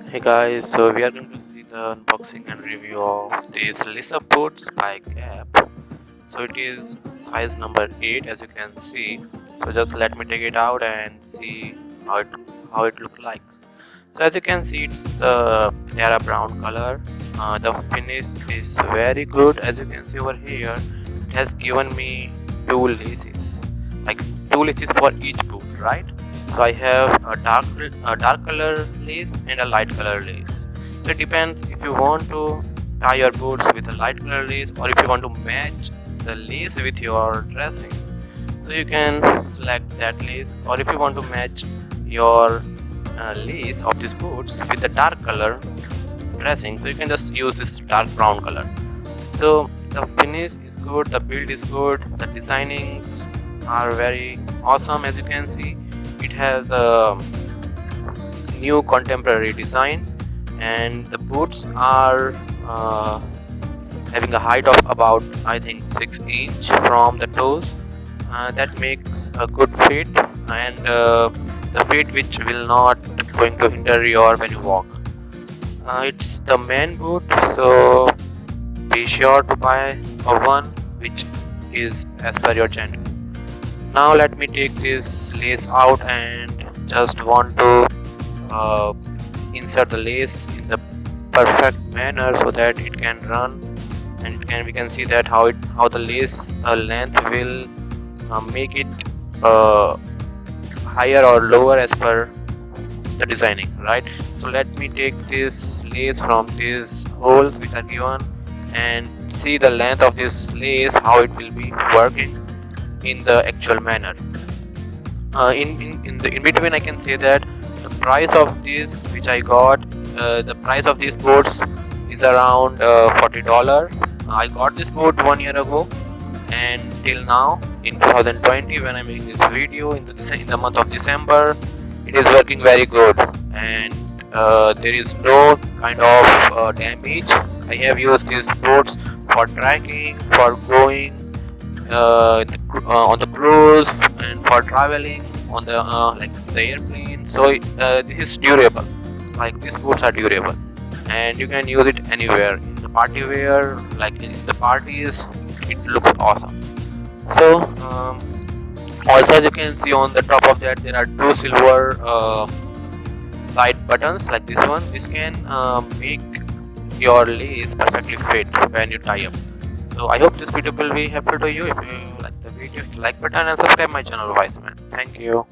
Hey guys, so we are going to see the unboxing and review of this Lisa boots by Gap. So it is size number 8 as you can see. So just let me take it out and see how it how it look like. So as you can see, it's the terra brown color. The finish is very good. As you can see over here, it has given me two laces, like two laces for each boot, right? So I have a dark color lace and a light color lace. So it depends if you want to tie your boots with a light color lace or if you want to match the lace with your dressing. So you can select that lace, or if you want to match your lace of these boots with the dark color dressing, so you can just use this dark brown color. So the finish is good, the build is good, the designings are very awesome. As you can see, it has a new contemporary design, and the boots are having a height of about, I think, 6 inch from the toes. That makes a good fit, and the fit which will not going to hinder your when you walk. It's the man boot, so be sure to buy a one which is as per your gender. Now let me take this lace out and just want to uh, insert the lace in the perfect manner so that it can run, and we can see that how the lace length will make it uh, higher or lower as per the designing, right? So let me take this lace from these holes which are given and see the length of this lace, how it will be working in the actual manner. In between, I can say that the price of this which I got, the price of these boats is around $40. I got this boat 1 year ago, and till now in 2020 when I'm making this video in the month of December, it is working very good, and there is no kind of damage. I have used these boats for trekking, for going on the cruise, and for traveling on the like the airplane. So this is durable, like these boots are durable, and you can use it anywhere in the party wear, like in the parties. It looks awesome. So also, as you can see on the top of that, there are two silver side buttons like this one. This can make your lace perfectly fit when you tie up. So I hope this video will be helpful to you. If you like the video, hit the like button and subscribe my channel, Wiseman. Thank you.